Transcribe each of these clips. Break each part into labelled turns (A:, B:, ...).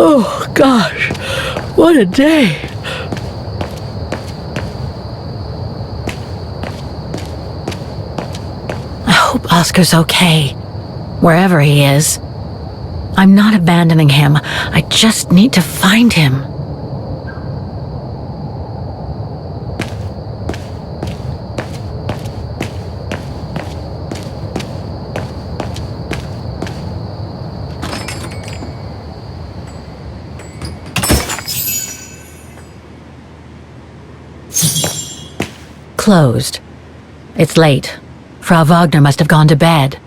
A: Oh, gosh. What a day. I hope Oscar's okay, wherever he is. I'm not abandoning him. I just need to find him. Closed. It's late. Frau Wagner must have gone to bed.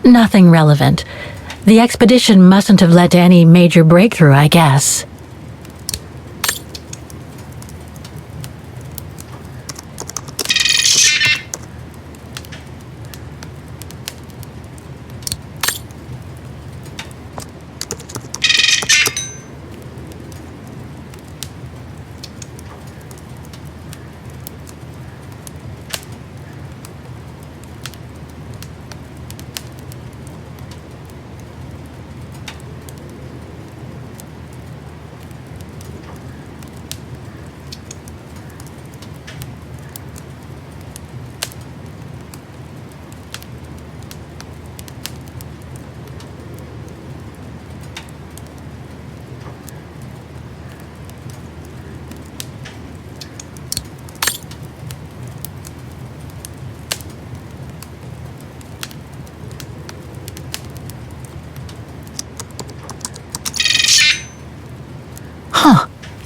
A: Nothing relevant. The expedition mustn't have led to any major breakthrough, I guess.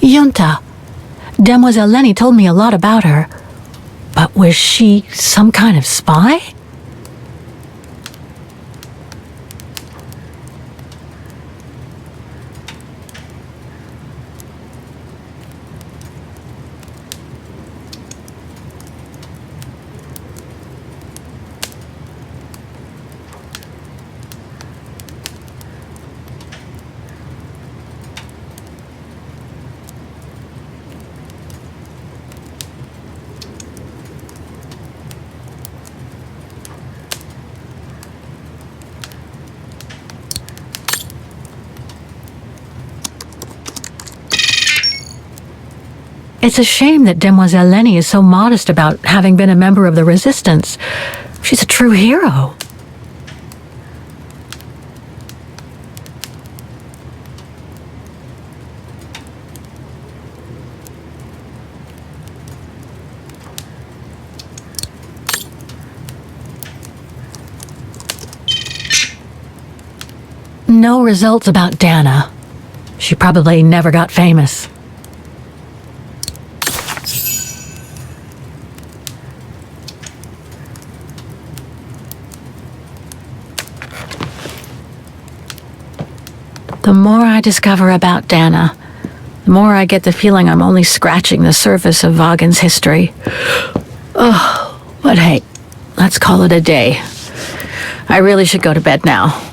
A: Junta. Demoiselle Lenny told me a lot about her. But was she some kind of spy? It's a shame that Demoiselle Lenny is so modest about having been a member of the Resistance. She's a true hero. No results about Dana. She probably never got famous. The more I discover about Dana, the more I get the feeling I'm only scratching the surface of Vaughn's history. Oh, but hey, let's call it a day. I really should go to bed now.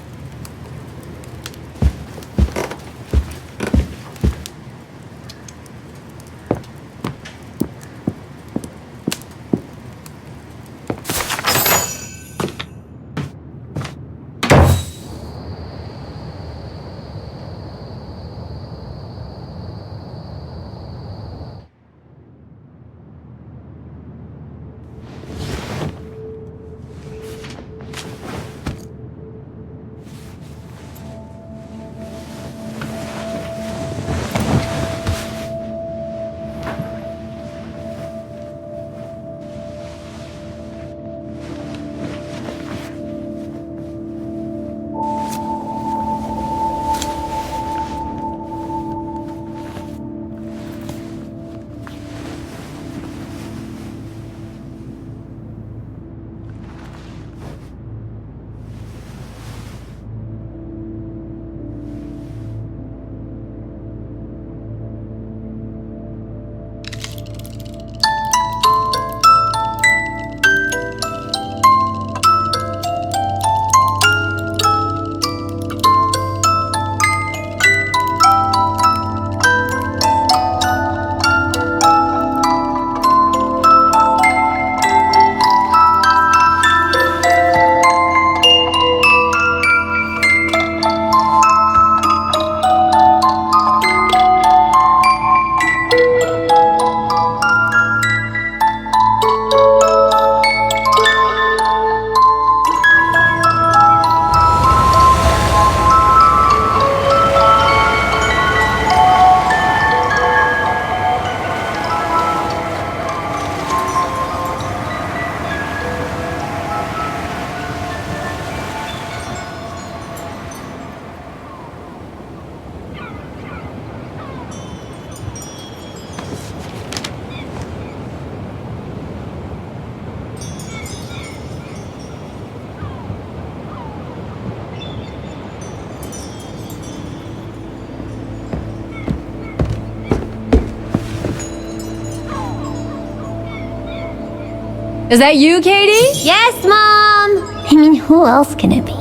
B: Is that you, Katie?
C: Yes, Mom! I mean, who else can it be?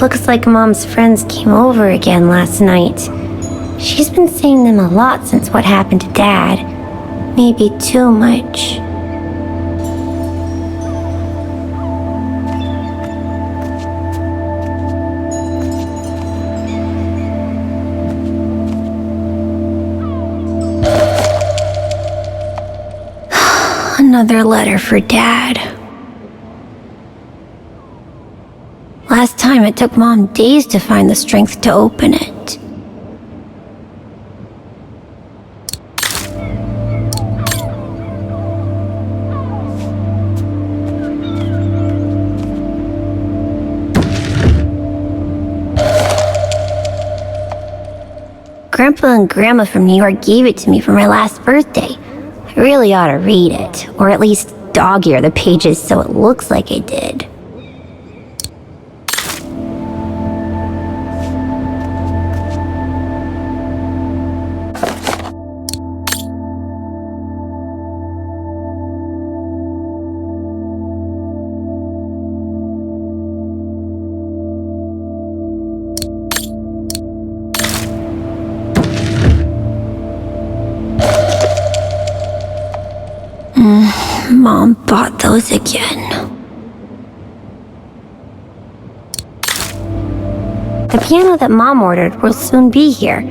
C: Looks like Mom's friends came over again last night. She's been seeing them a lot since what happened to Dad. Maybe too much. Another letter for Dad. Last time it took Mom days to find the strength to open it. Grandpa and Grandma from New York gave it to me for my last birthday. I really ought to read it, or at least dog-ear the pages so it looks like I did. Mom bought those again. The piano that Mom ordered will soon be here.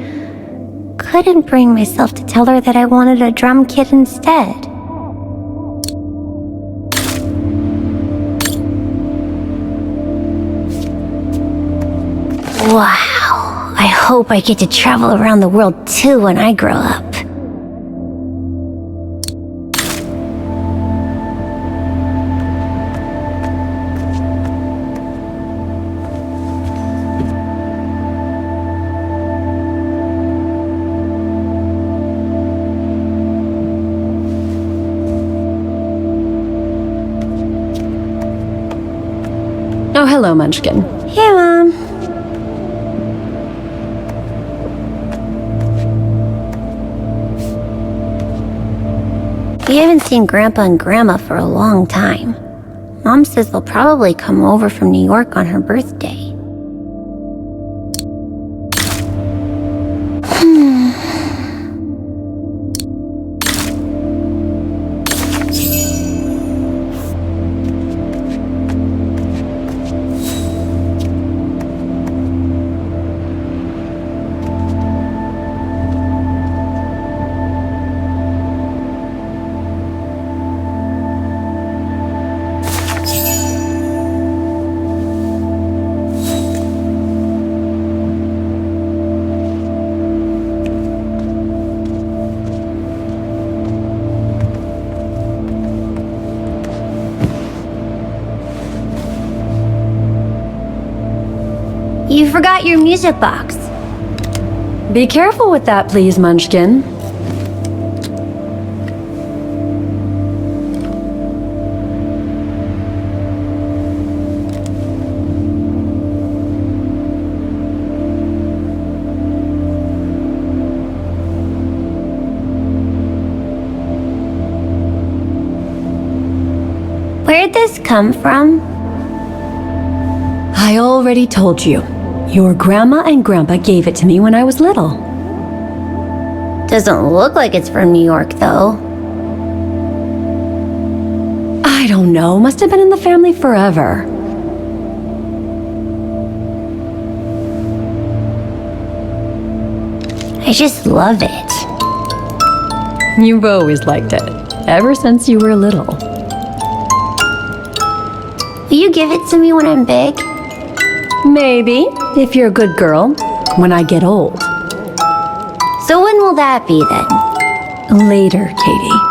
C: Couldn't bring myself to tell her that I wanted a drum kit instead. Wow, I hope I get to travel around the world too when I grow up.
B: Oh, hello, Munchkin.
C: Hey, Mom. We haven't seen Grandpa and Grandma for a long time. Mom says they'll probably come over from New York on her birthday. You forgot your music box.
B: Be careful with that, please, Munchkin.
C: Where'd this come from?
B: I already told you. Your grandma and grandpa gave it to me when I was little.
C: Doesn't look like it's from New York, though.
B: I don't know. Must have been in the family forever.
C: I just love it.
B: You've always liked it, ever since you were little.
C: Will you give it to me when I'm big?
B: Maybe, if you're a good girl, when I get old.
C: So when will that be then?
B: Later, Katie.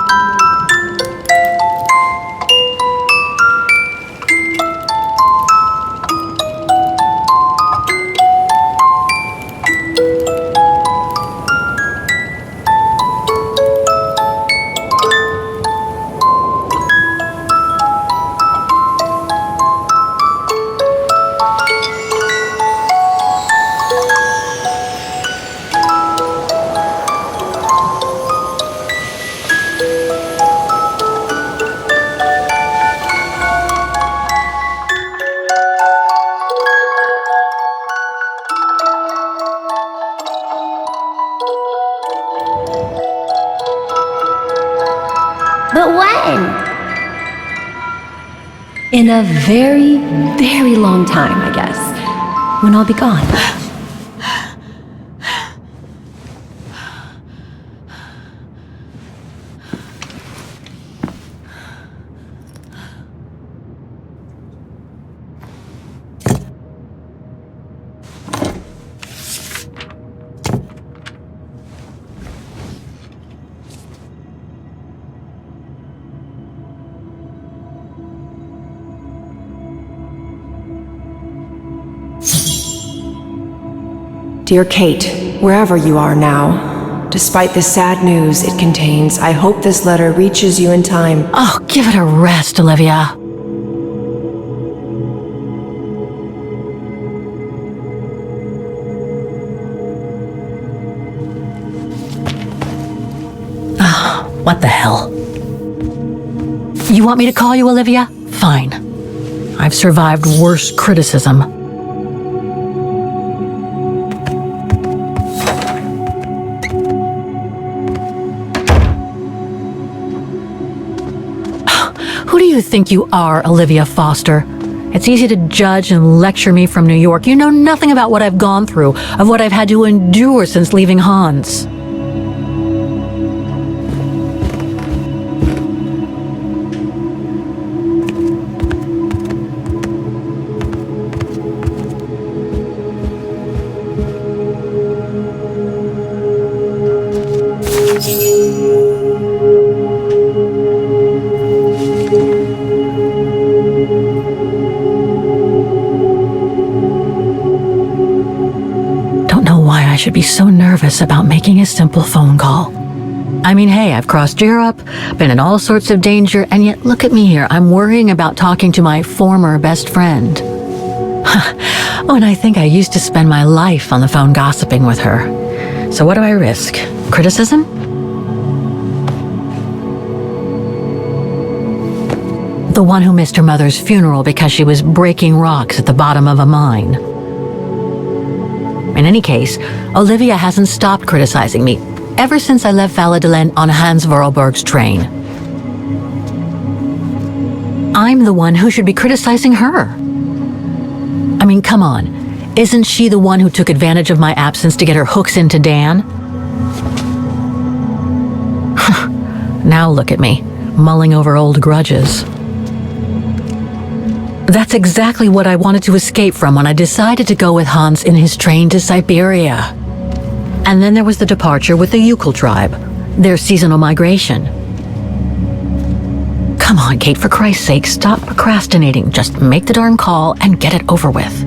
C: But when?
B: In a very, very long time, I guess. When I'll be gone.
D: Dear Kate, wherever you are now, despite the sad news it contains, I hope this letter reaches you in time.
A: Oh, give it a rest, Olivia. Oh, what the hell? You want me to call you Olivia? Fine. I've survived worse criticism. Who do you think you are, Olivia Foster? It's easy to judge and lecture me from New York. You know nothing about what I've gone through, of what I've had to endure since leaving HUN's. I should be so nervous about making a simple phone call. I mean, hey, I've crossed Europe, been in all sorts of danger, and yet look at me here. I'm worrying about talking to my former best friend. Oh, and I think I used to spend my life on the phone gossiping with her. So what do I risk? Criticism? The one who missed her mother's funeral because she was breaking rocks at the bottom of a mine. In any case, Olivia hasn't stopped criticizing me ever since I left Valladolid on Hans Vorarlberg's train. I'm the one who should be criticizing her. I mean, come on. Isn't she the one who took advantage of my absence to get her hooks into Dan? Now look at me, mulling over old grudges. That's exactly what I wanted to escape from when I decided to go with Hans in his train to Syberia. And then there was the departure with the Uccle tribe, their seasonal migration. Come on, Kate, for Christ's sake, stop procrastinating. Just make the darn call and get it over with.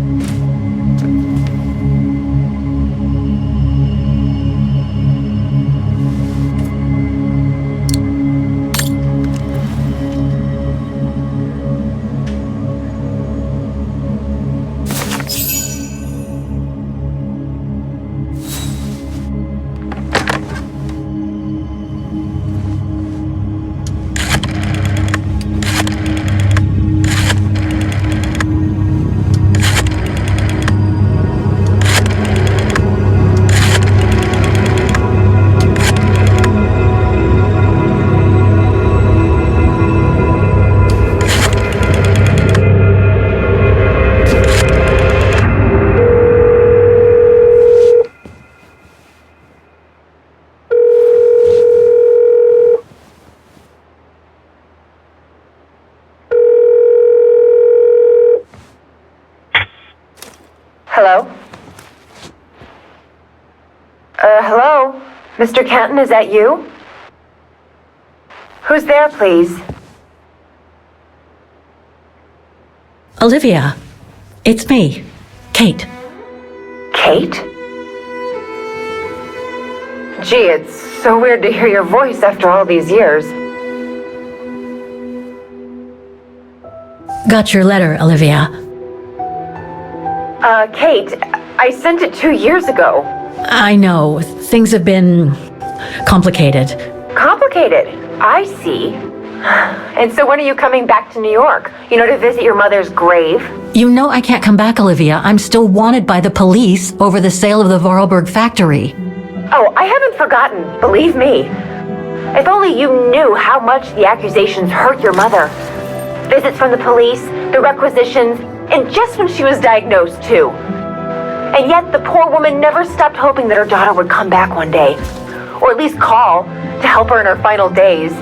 E: Hello? Hello? Mr. Kenton, is that you? Who's there, please?
A: Olivia, it's me, Kate.
E: Kate? Gee, it's so weird to hear your voice after all these years.
A: Got your letter, Olivia.
E: Kate, I sent it 2 years ago.
A: I know, things have been complicated.
E: Complicated? I see. And so when are you coming back to New York? You know, to visit your mother's grave?
A: You know I can't come back, Olivia. I'm still wanted by the police over the sale of the Vorarlberg factory.
E: Oh, I haven't forgotten, believe me. If only you knew how much the accusations hurt your mother. Visits from the police, the requisitions, and just when she was diagnosed, too. And yet the poor woman never stopped hoping that her daughter would come back one day. Or at least call to help her in her final days.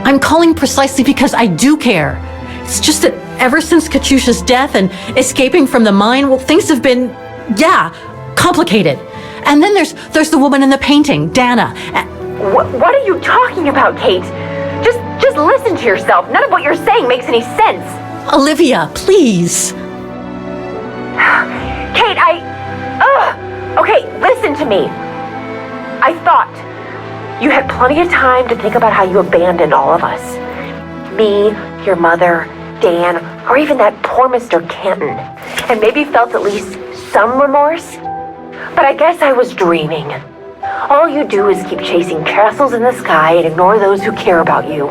A: I'm calling precisely because I do care. It's just that ever since Katyusha's death and escaping from the mine, well, things have been, complicated. And then there's the woman in the painting, Dana.
E: What are you talking about, Kate? Just listen to yourself. None of what you're saying makes any sense.
A: Olivia, please.
E: Kate, Okay, listen to me. I thought you had plenty of time to think about how you abandoned all of us. Me, your mother, Dan, or even that poor Mr. Canton. And maybe felt at least some remorse. But I guess I was dreaming. All you do is keep chasing castles in the sky and ignore those who care about you.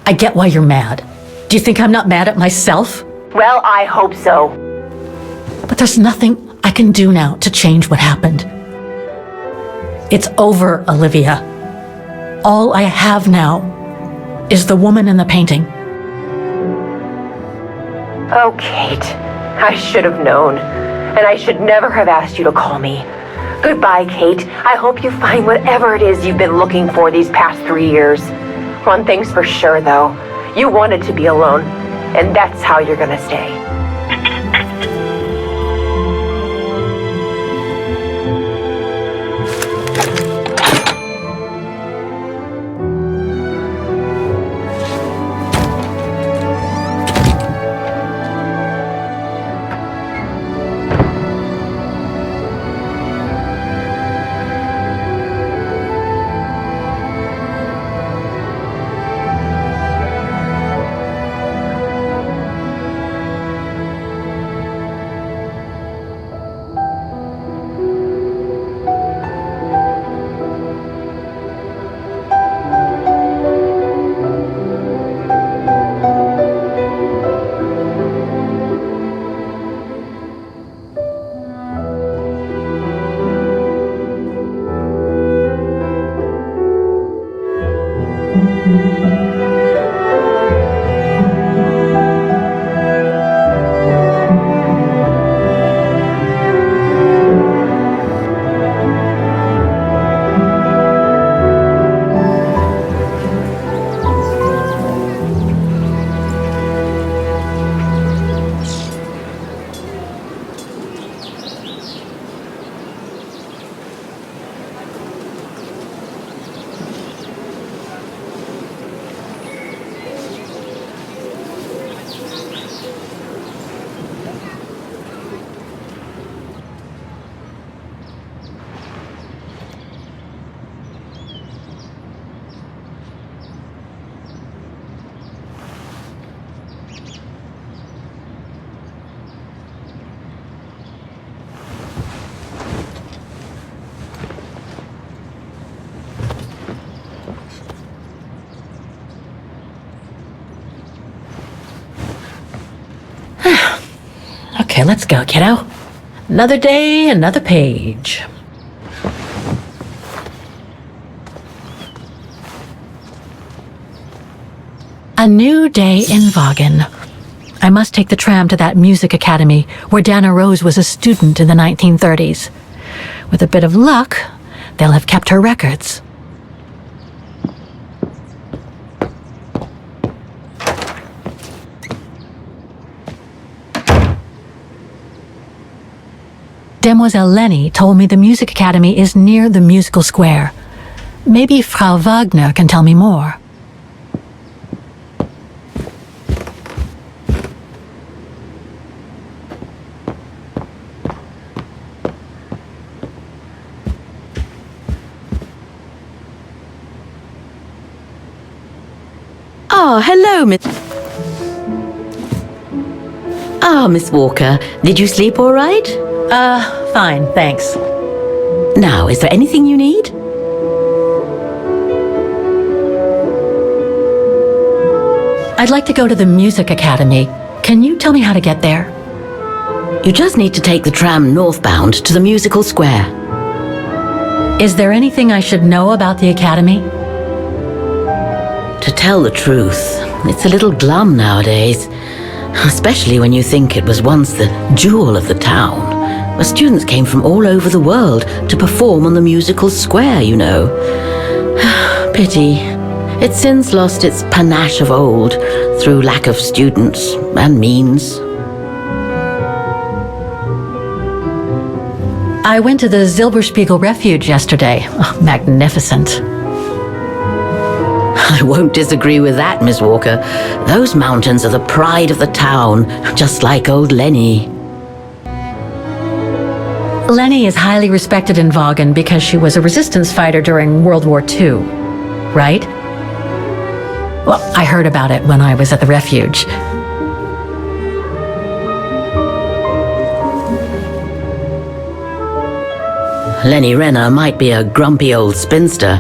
A: I get why you're mad. Do you think I'm not mad at myself?
E: Well, I hope so.
A: But there's nothing I can do now to change what happened. It's over, Olivia. All I have now is the woman in the painting.
E: Oh, Kate, I should have known. And I should never have asked you to call me. Goodbye, Kate. I hope you find whatever it is you've been looking for these past 3 years. One thing's for sure, though. You wanted to be alone, and that's how you're gonna stay.
A: Okay, let's go, kiddo. Another day, another page. A new day in Vaughan. I must take the tram to that music academy where Dana Rose was a student in the 1930s. With a bit of luck, they'll have kept her records. Demoiselle Lenny told me the music academy is near the musical square. Maybe Frau Wagner can tell me more.
F: Oh, hello, Miss... Miss Walker. Did you sleep all right?
A: Fine, thanks.
F: Now, is there anything you need?
A: I'd like to go to the music academy. Can you tell me how to get there?
F: You just need to take the tram northbound to the musical square.
A: Is there anything I should know about the academy?
F: To tell the truth, it's a little glum nowadays. Especially when you think it was once the jewel of the town, where students came from all over the world to perform on the musical square, you know. Pity. It's since lost its panache of old through lack of students and means.
A: I went to the Silberspiegel Refuge yesterday. Oh, magnificent.
F: I won't disagree with that, Miss Walker. Those mountains are the pride of the town, just like old Lenny.
A: Lenny is highly respected in Vaughan because she was a resistance fighter during World War II, right? Well, I heard about it when I was at the refuge.
F: Lenny Renner might be a grumpy old spinster,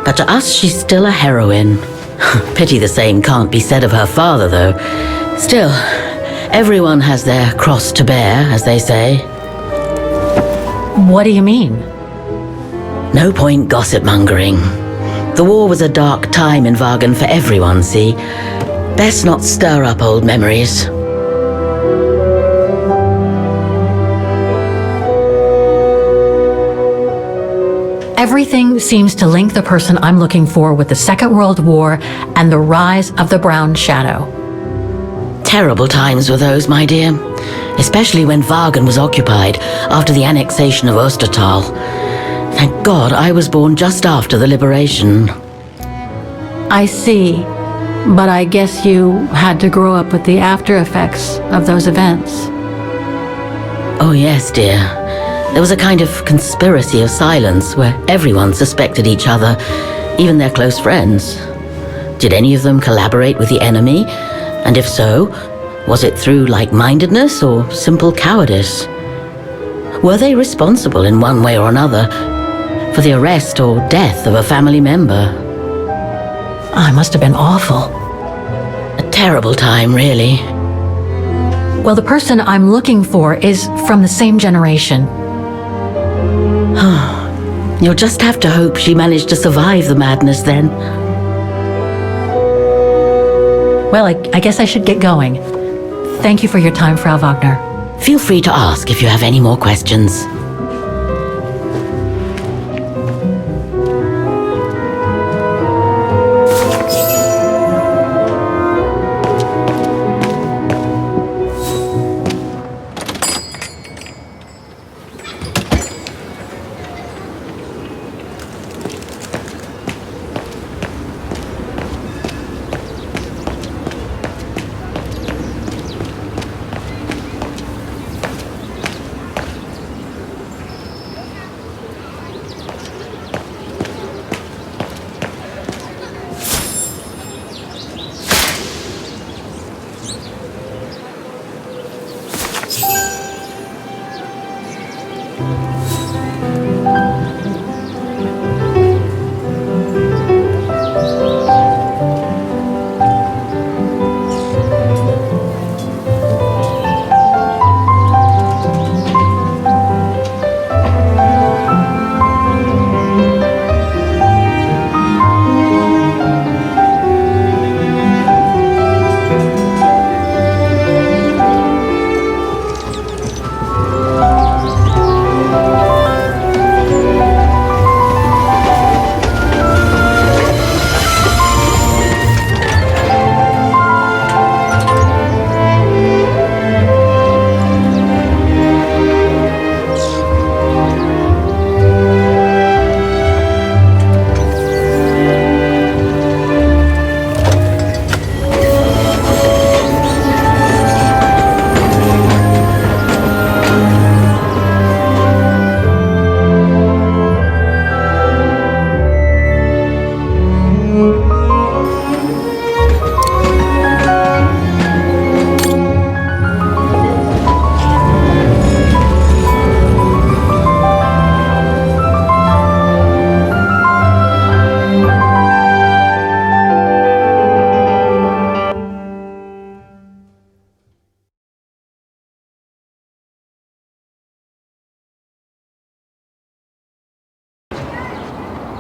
F: but to us she's still a heroine. Pity the same can't be said of her father, though. Still, everyone has their cross to bear, as they say.
A: What do you mean?
F: No point gossip-mongering. The war was a dark time in Vaughan for everyone, see? Best not stir up old memories.
A: Everything seems to link the person I'm looking for with the Second World War and the rise of the Brown Shadow.
F: Terrible times were those, my dear. Especially when Vaughan was occupied after the annexation of Ostertal. Thank God I was born just after the liberation.
A: I see, but I guess you had to grow up with the after effects of those events.
F: Oh yes, dear. There was a kind of conspiracy of silence where everyone suspected each other, even their close friends. Did any of them collaborate with the enemy? And if so, was it through like-mindedness or simple cowardice? Were they responsible in one way or another for the arrest or death of a family member?
A: I must have been awful.
F: A terrible time, really.
A: Well, the person I'm looking for is from the same generation.
F: You'll just have to hope she managed to survive the madness then.
A: Well, I guess I should get going. Thank you for your time, Frau Wagner.
F: Feel free to ask if you have any more questions.